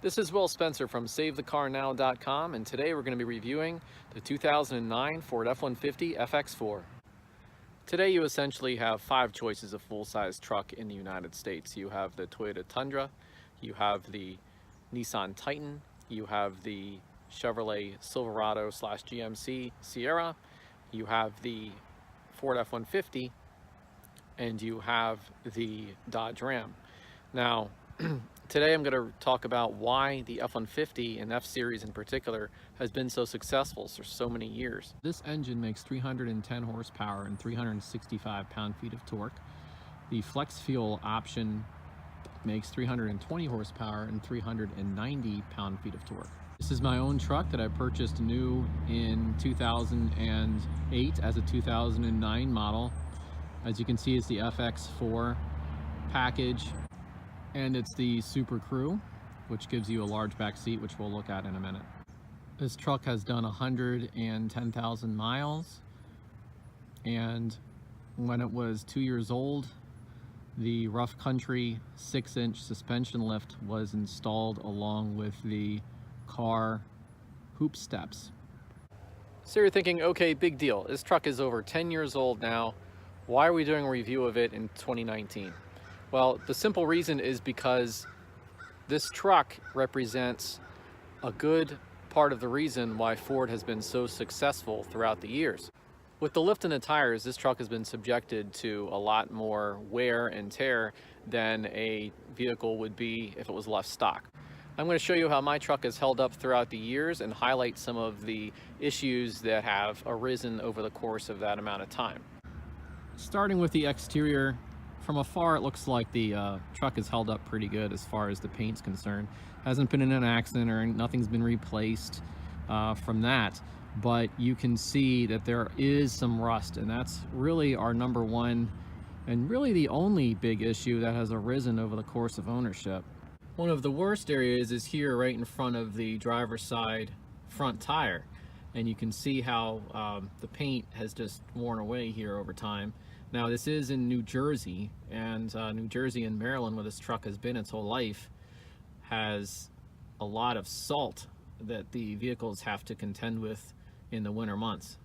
This is Will Spencer from SaveTheCarNow.com, and today we're going to be reviewing the 2009 Ford F-150 FX4. Today you essentially have 5 choices of full-size truck in the United States. You have the Toyota Tundra, you have the Nissan Titan, you have the Chevrolet Silverado / GMC Sierra, you have the Ford F-150, and you have the Dodge Ram. Now, today I'm going to talk about why the F-150 and F-Series in particular has been so successful for so many years. This engine makes 310 horsepower and 365 pound-feet of torque. The flex fuel option makes 320 horsepower and 390 pound-feet of torque. This is my own truck that I purchased new in 2008 as a 2009 model. As you can see, it's the FX4 package, and it's the Super Crew, which gives you a large back seat, which we'll look at in a minute. This truck has done 110,000 miles, and when it was 2 years old, the Rough Country 6-inch suspension lift was installed along with the car hoop steps. So you're thinking, okay, big deal. This truck is over 10 years old now. Why are we doing a review of it in 2019? Well, the simple reason is because this truck represents a good part of the reason why Ford has been so successful throughout the years. With the lift in the tires, this truck has been subjected to a lot more wear and tear than a vehicle would be if it was left stock. I'm going to show you how my truck has held up throughout the years and highlight some of the issues that have arisen over the course of that amount of time. Starting with the exterior, from afar it looks like the truck has held up pretty good as far as the paint's concerned. Hasn't been in an accident or nothing's been replaced from that, but you can see that there is some rust, and that's really our number one and really the only big issue that has arisen over the course of ownership. One of the worst areas is here right in front of the driver's side front tire, and you can see how the paint has just worn away here over time. Now, this is in New Jersey, and New Jersey and Maryland, where this truck has been its whole life, has a lot of salt that the vehicles have to contend with in the winter months.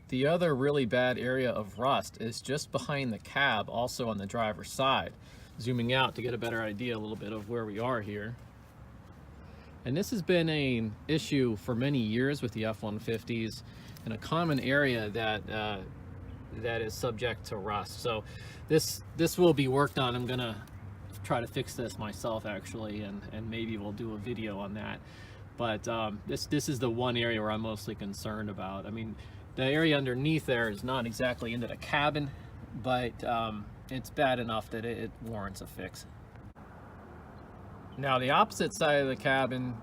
The other really bad area of rust is just behind the cab, also on the driver's side. Zooming out to get a better idea a little bit of where we are here. And this has been an issue for many years with the F-150s, and a common area that is subject to rust. So this will be worked on. I'm gonna try to fix this myself actually, and maybe we'll do a video on that. But this is the one area where I'm mostly concerned about. I mean, the area underneath there is not exactly into the cabin, but it's bad enough that it warrants a fix. Now, the opposite side of the cabin,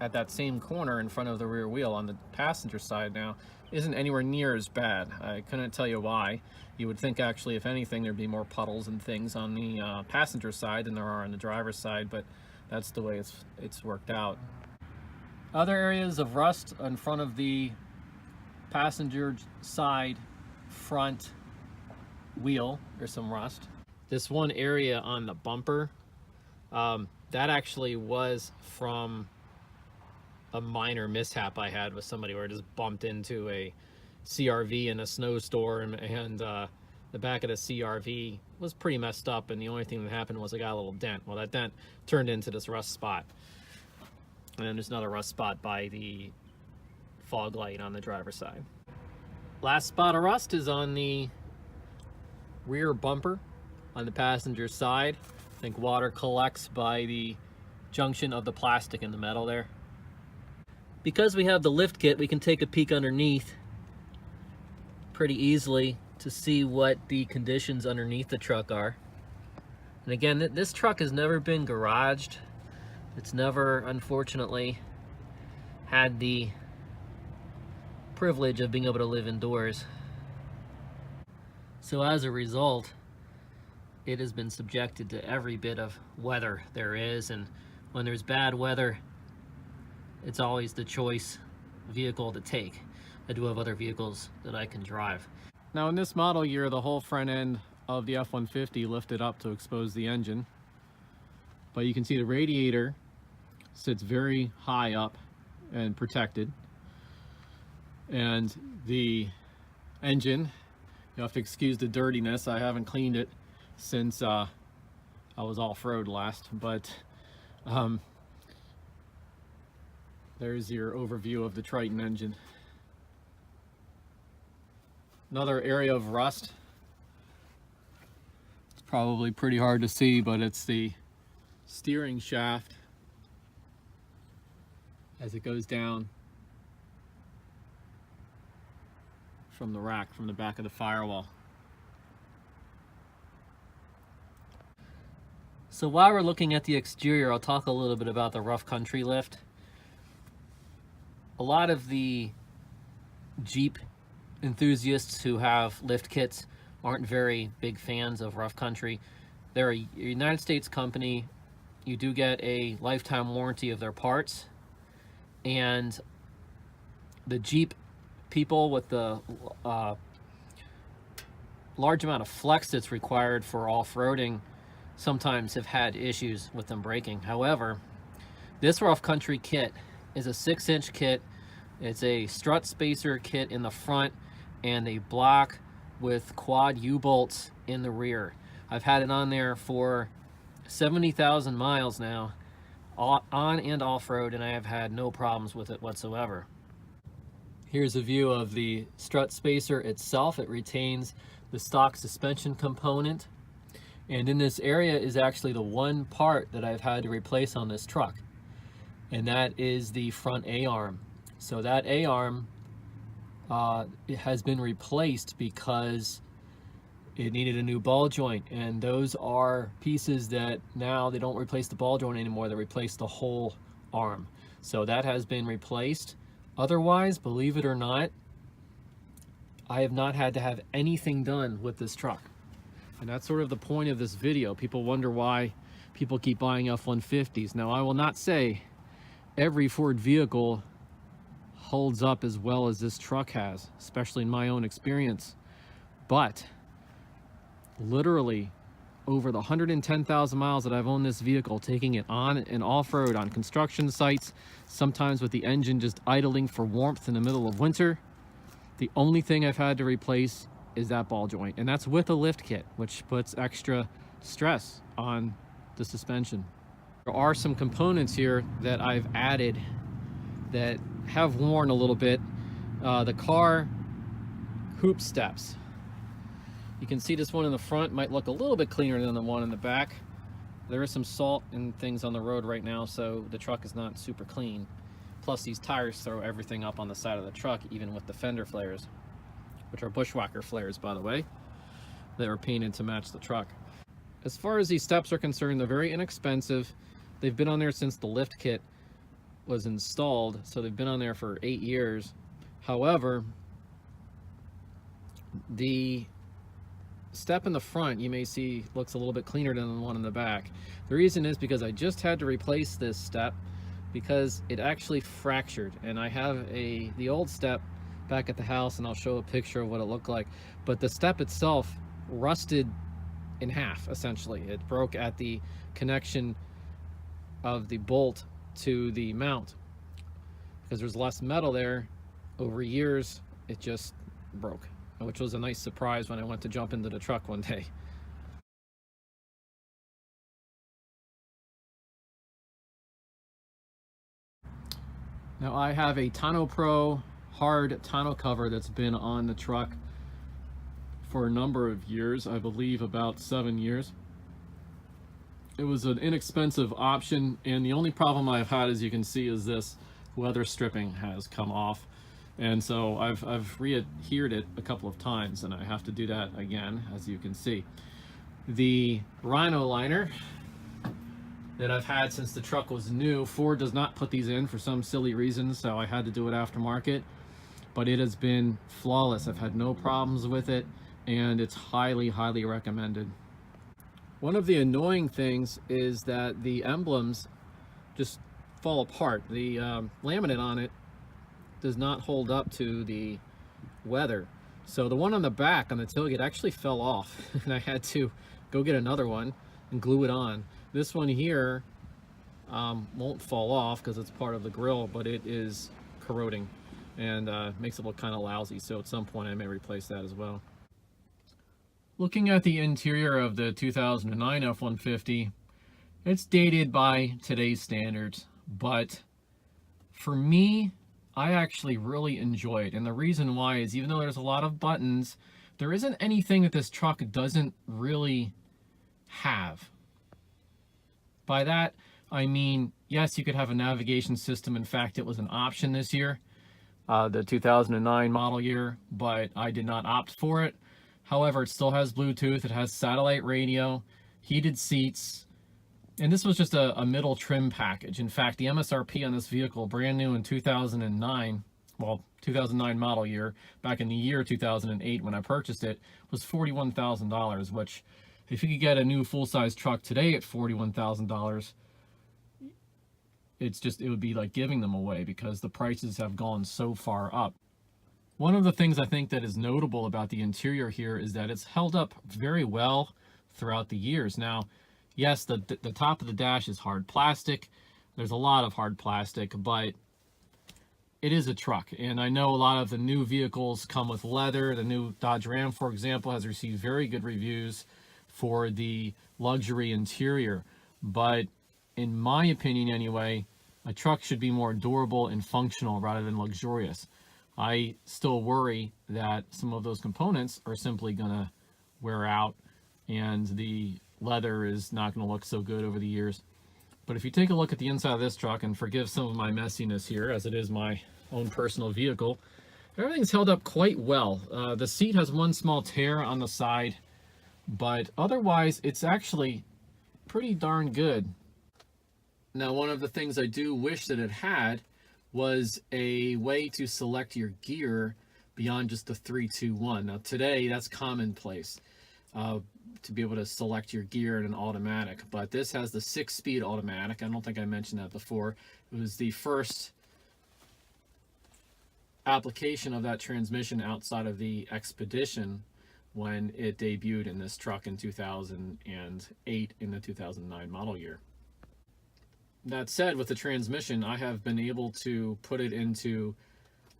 at that same corner in front of the rear wheel on the passenger side now, isn't anywhere near as bad. I couldn't tell you why. You would think actually, if anything, there'd be more puddles and things on the passenger side than there are on the driver's side, but that's the way it's worked out. Other areas of rust in front of the passenger side front wheel, there's some rust. This one area on the bumper, that actually was from a minor mishap I had with somebody where I just bumped into a CRV in a snowstorm, and the back of the CRV was pretty messed up, and the only thing that happened was I got a little dent. Well, that dent turned into this rust spot, and then there's another rust spot by the fog light on the driver's side. Last spot of rust is on the rear bumper on the passenger side. I think water collects by the junction of the plastic and the metal there. Because we have the lift kit, we can take a peek underneath pretty easily to see what the conditions underneath the truck are. And again, this truck has never been garaged. It's never, unfortunately, had the privilege of being able to live indoors. So as a result, it has been subjected to every bit of weather there is, and when there's bad weather, it's always the choice vehicle to take. I do have other vehicles that I can drive. Now, in this model year, the whole front end of the F-150 lifted up to expose the engine. but you can see the radiator sits very high up and protected, and the engine, you have to excuse the dirtiness, I haven't cleaned it since I was off-road last, but there's your overview of the Triton engine. Another area of rust, it's probably pretty hard to see, but it's the steering shaft as it goes down from the rack, from the back of the firewall. So while we're looking at the exterior, I'll talk a little bit about the rough country lift. A lot of the Jeep enthusiasts who have lift kits aren't very big fans of rough country. They're a United States company. You do get a lifetime warranty of their parts, and the Jeep people with the large amount of flex that's required for off-roading sometimes have had issues with them breaking. However, this rough country kit is a 6-inch kit. It's a strut spacer kit in the front and a block with quad U-bolts in the rear. I've had it on there for 70,000 miles now, on and off-road, and I have had no problems with it whatsoever. Here's a view of the strut spacer itself. It retains the stock suspension component, and in this area is actually the one part that I've had to replace on this truck, and that is the front A-arm. So that A-arm it has been replaced because it needed a new ball joint, and those are pieces that now they don't replace the ball joint anymore, they replace the whole arm. So that has been replaced. Otherwise, believe it or not, I have not had to have anything done with this truck. And that's sort of the point of this video. People wonder why people keep buying F-150s. Now, I will not say every Ford vehicle holds up as well as this truck has, especially in my own experience. But literally over the 110,000 miles that I've owned this vehicle, taking it on and off-road on construction sites, sometimes with the engine just idling for warmth in the middle of winter, the only thing I've had to replace is that ball joint, and that's with a lift kit, which puts extra stress on the suspension. There are some components here that I've added that have worn a little bit. The car hoop steps. You can see this one in the front might look a little bit cleaner than the one in the back. There is some salt and things on the road right now, so the truck is not super clean. Plus, these tires throw everything up on the side of the truck, even with the fender flares, which are bushwhacker flares, by the way. They were painted to match the truck. As far as these steps are concerned, they're very inexpensive. They've been on there since the lift kit was installed, so they've been on there for 8 years. However, the step in the front, you may see, looks a little bit cleaner than the one in the back. The reason is because I just had to replace this step because it actually fractured, and I have the old step back at the house, and I'll show a picture of what it looked like. But the step itself rusted in half, essentially. It broke at the connection of the bolt to the mount. Because there's less metal there, over years it just broke, which was a nice surprise when I went to jump into the truck one day. Now I have a Tonneau Pro hard tonneau cover that's been on the truck for a number of years, I believe about 7 years. It was an inexpensive option, and the only problem I've had, as you can see, is this weather stripping has come off, and so I've re-adhered it a couple of times, and I have to do that again, as you can see. The Rhino liner that I've had since the truck was new, Ford does not put these in for some silly reason, so I had to do it aftermarket, but it has been flawless. I've had no problems with it, and it's highly, highly recommended. One of the annoying things is that the emblems just fall apart. The laminate on it does not hold up to the weather. So the one on the back on the tailgate actually fell off, and I had to go get another one and glue it on. This one here won't fall off because it's part of the grill, but it is corroding and makes it look kind of lousy. So at some point I may replace that as well. Looking at the interior of the 2009 F-150, it's dated by today's standards, but for me, I actually really enjoy it. And the reason why is, even though there's a lot of buttons, there isn't anything that this truck doesn't really have. By that, I mean, yes, you could have a navigation system. In fact, it was an option this year, the 2009 model year, but I did not opt for it. However, it still has Bluetooth, it has satellite radio, heated seats, and this was just a middle trim package. In fact, the MSRP on this vehicle, brand new in 2009, well, 2009 model year, back in the year 2008 when I purchased it, was $41,000, which if you could get a new full-size truck today at $41,000, it would be like giving them away because the prices have gone so far up. One of the things I think that is notable about the interior here is that it's held up very well throughout the years. Now, yes, the top of the dash is hard plastic. There's a lot of hard plastic, but it is a truck. And I know a lot of the new vehicles come with leather. The new Dodge Ram, for example, has received very good reviews for the luxury interior. But in my opinion anyway, a truck should be more durable and functional rather than luxurious. I still worry that some of those components are simply gonna wear out and the leather is not gonna look so good over the years. But if you take a look at the inside of this truck, and forgive some of my messiness here as it is my own personal vehicle, everything's held up quite well. The seat has one small tear on the side, but otherwise it's actually pretty darn good. Now, one of the things I do wish that it had was a way to select your gear beyond just the 3, 2, 1. Now today that's commonplace to be able to select your gear in an automatic, but this has the 6-speed automatic. I don't think I mentioned that before. It was the first application of that transmission outside of the Expedition when it debuted in this truck in 2008 in the 2009 model year. That said, with the transmission, I have been able to put it into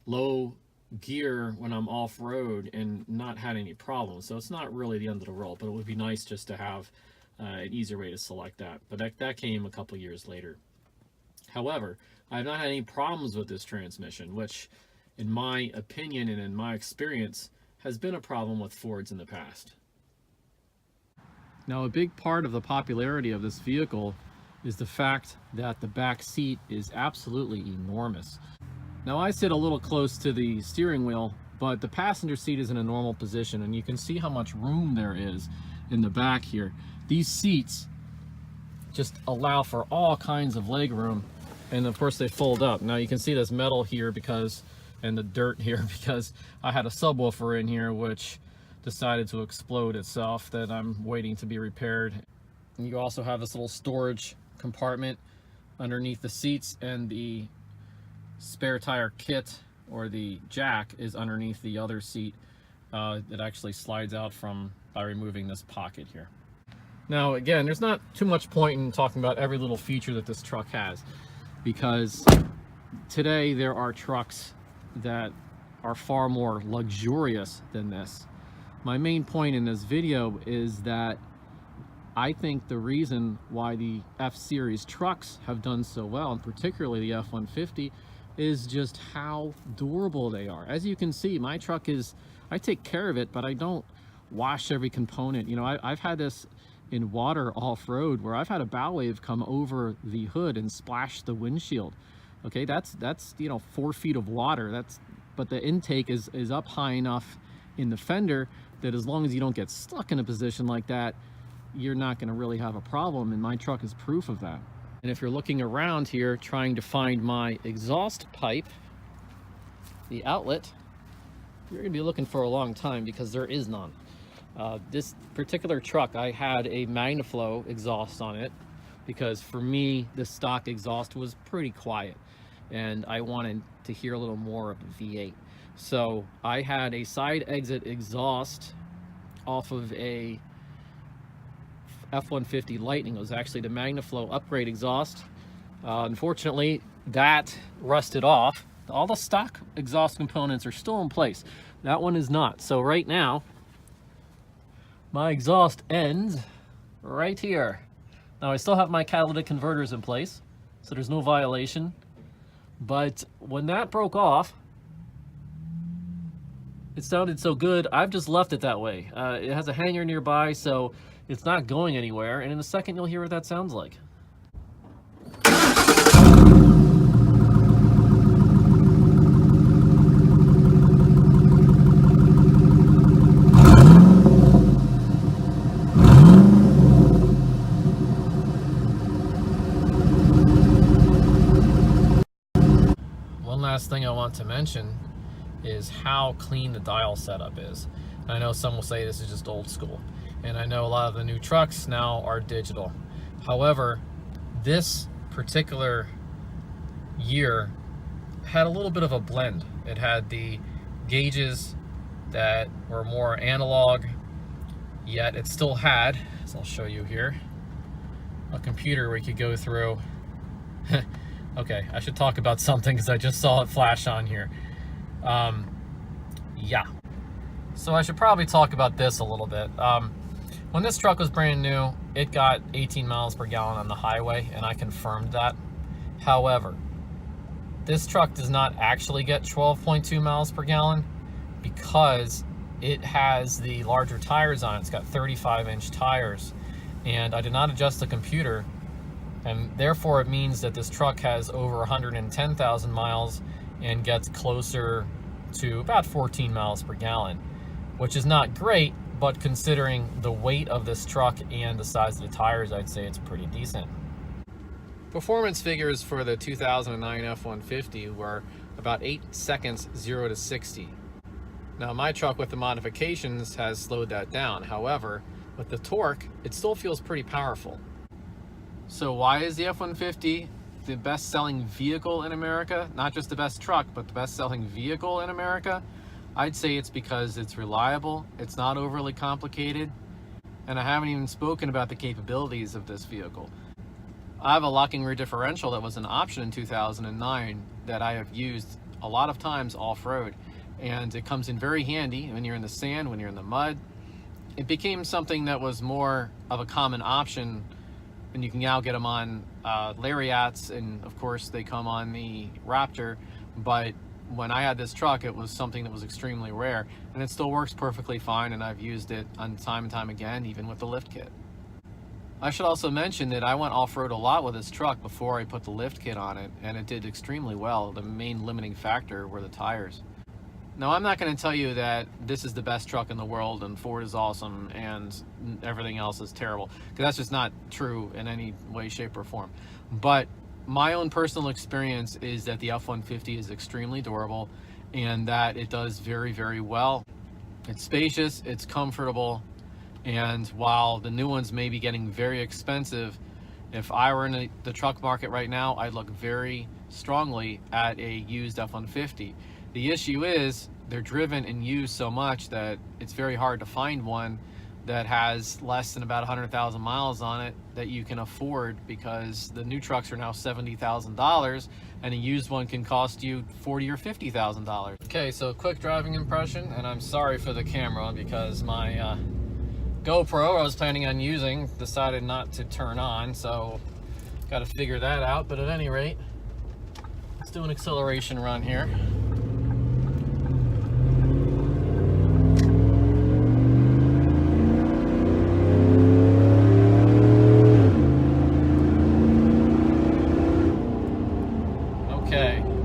low gear when I'm off-road and not had any problems. So it's not really the end of the world, but it would be nice just to have an easier way to select that. But that came a couple years later. However, I have not had any problems with this transmission, which in my opinion and in my experience has been a problem with Fords in the past. Now, a big part of the popularity of this vehicle is the fact that the back seat is absolutely enormous. Now, I sit a little close to the steering wheel, but the passenger seat is in a normal position, and you can see how much room there is in the back here. These seats just allow for all kinds of leg room, and of course they fold up. Now you can see this metal here and the dirt here because I had a subwoofer in here which decided to explode itself that I'm waiting to be repaired. And you also have this little storage compartment underneath the seats, and the spare tire kit or the jack is underneath the other seat. It actually slides out by removing this pocket here. Now again, there's not too much point in talking about every little feature that this truck has, because today there are trucks that are far more luxurious than this. My main point in this video is that I think the reason why the F-Series trucks have done so well, and particularly the F-150, is just how durable they are. As you can see, my truck I take care of it, but I don't wash every component. You know, I've had this in water off-road where I've had a bow wave come over the hood and splash the windshield. Okay, that's 4 feet of water. But the intake is up high enough in the fender that as long as you don't get stuck in a position like that, you're not going to really have a problem, and my truck is proof of that. And if you're looking around here trying to find my exhaust pipe, the outlet, you're going to be looking for a long time because there is none. This particular truck, I had a MagnaFlow exhaust on it because for me the stock exhaust was pretty quiet and I wanted to hear a little more of the V8. So I had a side exit exhaust off of a F-150 Lightning. It was actually the MagnaFlow upgrade exhaust. Unfortunately, that rusted off. All the stock exhaust components are still in place. That one is not. So right now, my exhaust ends right here. Now I still have my catalytic converters in place, so there's no violation. But when that broke off, it sounded so good, I've just left it that way. It has a hanger nearby, so it's not going anywhere, and in a second you'll hear what that sounds like. One last thing I want to mention is how clean the dial setup is. I know some will say this is just old school, and I know a lot of the new trucks now are digital. However, this particular year had a little bit of a blend. It had the gauges that were more analog, yet it still had, as I'll show you here, a computer where you could go through. Okay, I should talk about something because I just saw it flash on here. Yeah. So I should probably talk about this a little bit. When this truck was brand new, it got 18 miles per gallon on the highway, and I confirmed that. However, this truck does not actually get 12.2 miles per gallon because it has the larger tires on it. It's got 35-inch tires, and I did not adjust the computer, and therefore it means that this truck has over 110,000 miles and gets closer to about 14 miles per gallon, which is not great, but considering the weight of this truck and the size of the tires, I'd say it's pretty decent. Performance figures for the 2009 F-150 were about 8 seconds 0 to 60. Now my truck with the modifications has slowed that down. However, with the torque, it still feels pretty powerful. So why is the F-150 the best-selling vehicle in America? Not just the best truck, but the best-selling vehicle in America? I'd say it's because it's reliable, it's not overly complicated, and I haven't even spoken about the capabilities of this vehicle. I have a locking rear differential that was an option in 2009 that I have used a lot of times off-road, and it comes in very handy when you're in the sand, when you're in the mud. It became something that was more of a common option, and you can now get them on Lariats, and of course they come on the Raptor, but when I had this truck, it was something that was extremely rare, and it still works perfectly fine, and I've used it on time and time again, even with the lift kit. I should also mention that I went off-road a lot with this truck before I put the lift kit on it, and it did extremely well. The main limiting factor were the tires. Now, I'm not going to tell you that this is the best truck in the world and Ford is awesome and everything else is terrible, because that's just not true in any way, shape, or form. But my own personal experience is that the F-150 is extremely durable and that it does very, very well. It's spacious, it's comfortable, and while the new ones may be getting very expensive, if I were in the truck market right now, I'd look very strongly at a used F-150. The issue is they're driven and used so much that it's very hard to find one that has less than about 100,000 miles on it that you can afford, because the new trucks are now $70,000 and a used one can cost you $40,000 or $50,000. Okay, so quick driving impression, and I'm sorry for the camera because my GoPro I was planning on using decided not to turn on, so got to figure that out. But at any rate, let's do an acceleration run here.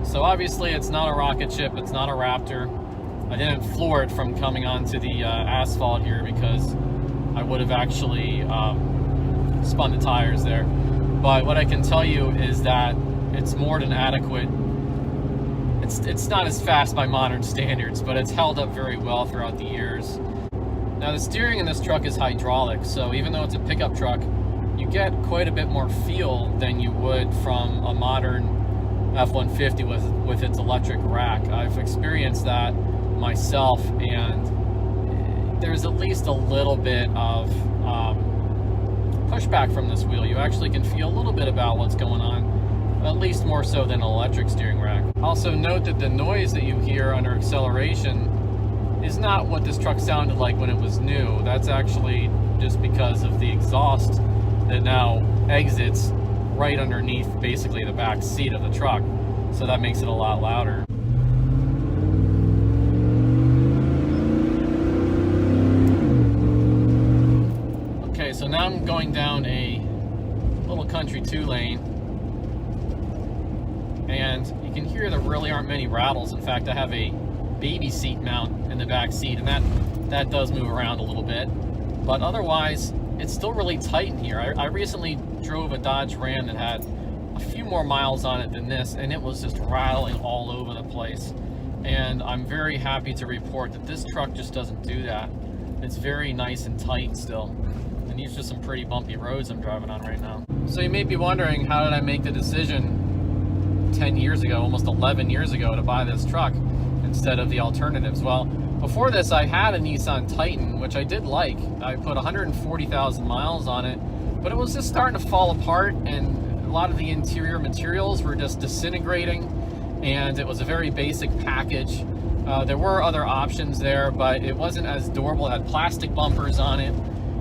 So obviously it's not a rocket ship, it's not a Raptor. I didn't floor it from coming onto the asphalt here because I would have actually spun the tires there. But what I can tell you is that it's more than adequate. It's not as fast by modern standards, but it's held up very well throughout the years. Now the steering in this truck is hydraulic, so even though it's a pickup truck, you get quite a bit more feel than you would from a modern F-150 with its electric rack. I've experienced that myself, and there's at least a little bit of pushback from this wheel. You actually can feel a little bit about what's going on, at least more so than an electric steering rack. Also note that the noise that you hear under acceleration is not what this truck sounded like when it was new. That's actually just because of the exhaust that now exits right underneath basically the back seat of the truck. So that makes it a lot louder. Okay, so now I'm going down a little country 2-lane, and you can hear there really aren't many rattles. In fact, I have a baby seat mount in the back seat, and that does move around a little bit, but otherwise it's still really tight in here. I recently drove a Dodge Ram that had a few more miles on it than this, and it was just rattling all over the place. And I'm very happy to report that this truck just doesn't do that. It's very nice and tight still. And these are some pretty bumpy roads I'm driving on right now. So you may be wondering, how did I make the decision 10 years ago, almost 11 years ago, to buy this truck instead of the alternatives? Well, before this I had a Nissan Titan, which I did like. I put 140,000 miles on it, but it was just starting to fall apart, and a lot of the interior materials were just disintegrating, and it was a very basic package. There were other options there, but it wasn't as durable. It had plastic bumpers on it.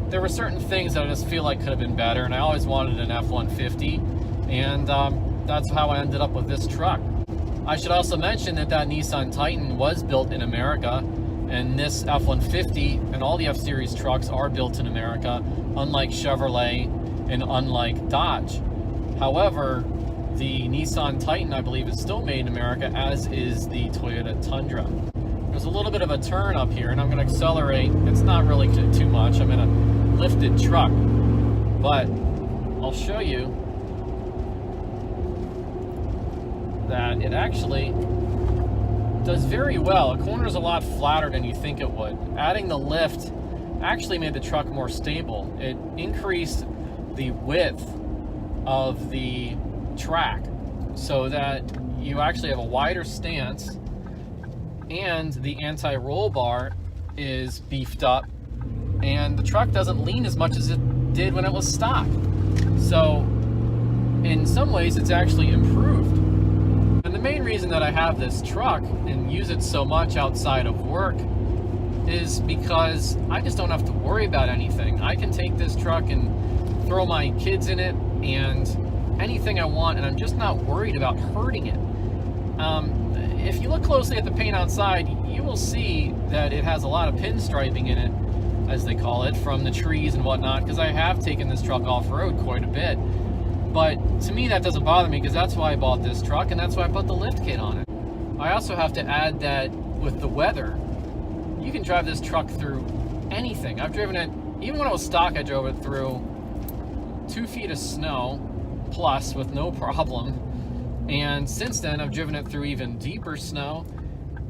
There were certain things that I just feel like could have been better, and I always wanted an F-150, and that's how I ended up with this truck. I should also mention that Nissan Titan was built in America, and this F-150 and all the F-Series trucks are built in America, unlike Chevrolet and unlike Dodge. However, the Nissan Titan, I believe, is still made in America, as is the Toyota Tundra. There's a little bit of a turn up here, and I'm going to accelerate. It's not really too much. I'm in a lifted truck, but I'll show you that it actually does very well. The corner's a lot flatter than you think it would. Adding the lift actually made the truck more stable. It increased the width of the track so that you actually have a wider stance, and the anti-roll bar is beefed up, and the truck doesn't lean as much as it did when it was stock. So in some ways it's actually improved. And the main reason that I have this truck and use it so much outside of work is because I just don't have to worry about anything. I can take this truck and throw my kids in it and anything I want, and I'm just not worried about hurting it. If you look closely at the paint outside, you will see that it has a lot of pinstriping in it, as they call it, from the trees and whatnot, because I have taken this truck off-road quite a bit. But to me that doesn't bother me, because that's why I bought this truck, and that's why I put the lift kit on it. I also have to add that with the weather, you can drive this truck through anything. I've driven it, even when it was stock, I drove it through 2 feet of snow plus with no problem. And since then I've driven it through even deeper snow,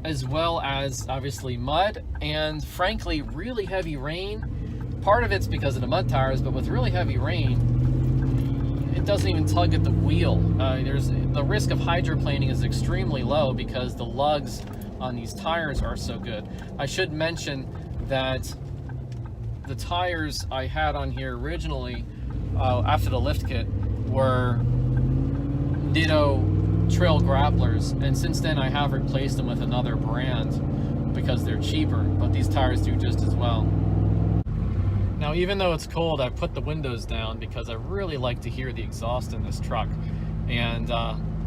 as well as obviously mud, and frankly really heavy rain. Part of it's because of the mud tires, but with really heavy rain it doesn't even tug at the wheel. The risk of hydroplaning is extremely low because the lugs on these tires are so good. I should mention that the tires I had on here originally after the lift kit were Ditto Trail Grapplers, and since then I have replaced them with another brand because they're cheaper, but these tires do just as well. Now, even though it's cold, I put the windows down because I really like to hear the exhaust in this truck. And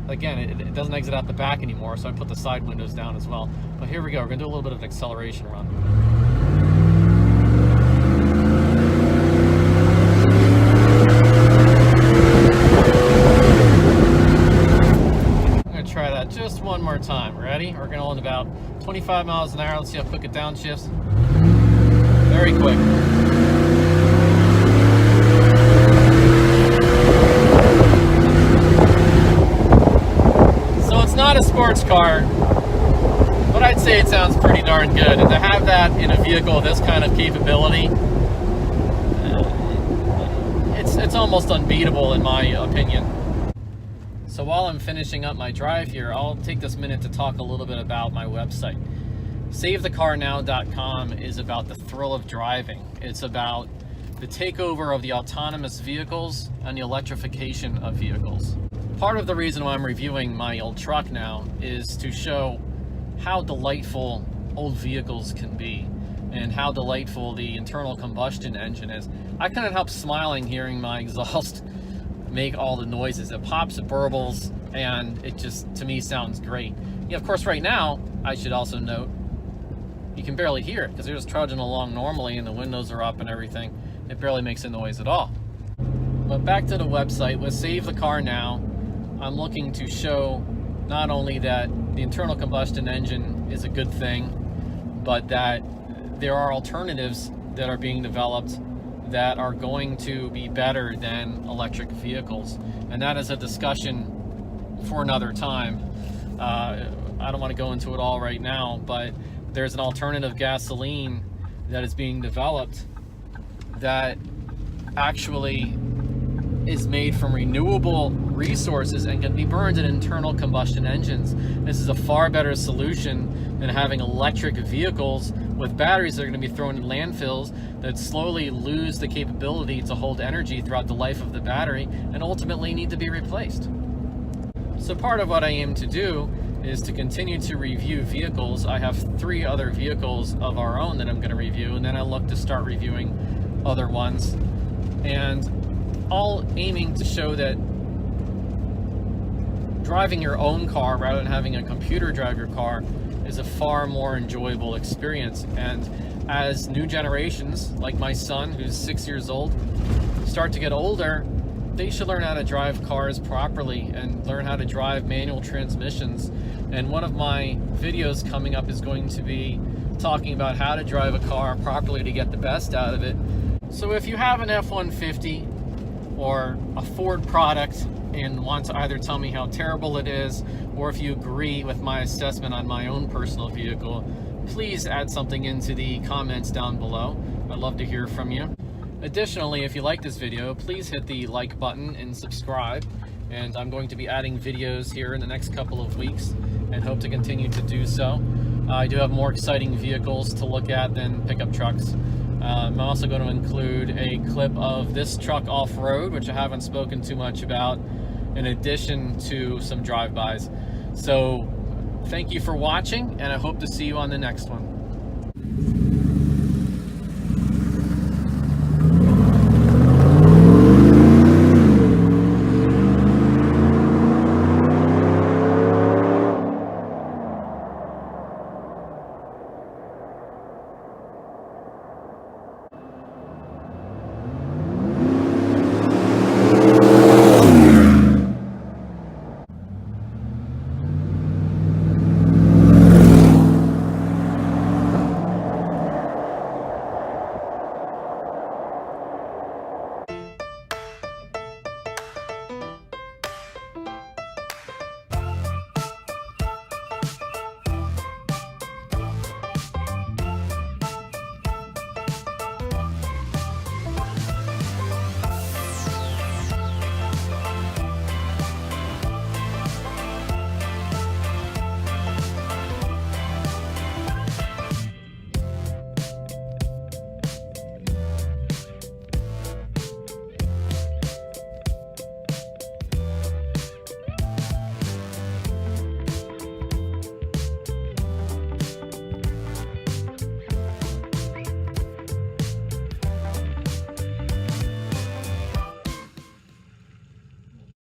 again, it doesn't exit out the back anymore, so I put the side windows down as well. But here we go, we're gonna do a little bit of an acceleration run. I'm gonna try that just one more time. Ready? We're gonna hold about 25 miles an hour. Let's see how quick it downshifts. Very quick. It's not a sports car, but I'd say it sounds pretty darn good. And to have that in a vehicle with this kind of capability, it's almost unbeatable in my opinion. So while I'm finishing up my drive here, I'll take this minute to talk a little bit about my website. SaveTheCarNow.com is about the thrill of driving. It's about the takeover of the autonomous vehicles and the electrification of vehicles. Part of the reason why I'm reviewing my old truck now is to show how delightful old vehicles can be and how delightful the internal combustion engine is. I couldn't help smiling hearing my exhaust make all the noises. It pops, it burbles, and it just, to me, sounds great. Yeah, of course, right now, I should also note, you can barely hear it because they're just trudging along normally and the windows are up and everything. It barely makes a noise at all. But back to the website, with Save the Car Now, I'm looking to show not only that the internal combustion engine is a good thing, but that there are alternatives that are being developed that are going to be better than electric vehicles. And that is a discussion for another time. I don't want to go into it all right now, but there's an alternative gasoline that is being developed that actually is made from renewable resources and can be burned in internal combustion engines. This is a far better solution than having electric vehicles with batteries that are going to be thrown in landfills that slowly lose the capability to hold energy throughout the life of the battery and ultimately need to be replaced. So part of what I aim to do is to continue to review vehicles. I have 3 other vehicles of our own that I'm going to review, and then I'll look to start reviewing other ones, and all aiming to show that driving your own car rather than having a computer drive your car is a far more enjoyable experience. And as new generations, like my son, who's 6 years old, start to get older, they should learn how to drive cars properly and learn how to drive manual transmissions. And one of my videos coming up is going to be talking about how to drive a car properly to get the best out of it. So if you have an F-150 or a Ford product and want to either tell me how terrible it is, or if you agree with my assessment on my own personal vehicle, please add something into the comments down below. I'd love to hear from you. Additionally, if you like this video, please hit the like button and subscribe. And I'm going to be adding videos here in the next couple of weeks and hope to continue to do so. I do have more exciting vehicles to look at than pickup trucks. I'm also going to include a clip of this truck off-road, which I haven't spoken too much about, in addition to some drive-bys. So thank you for watching, and I hope to see you on the next one.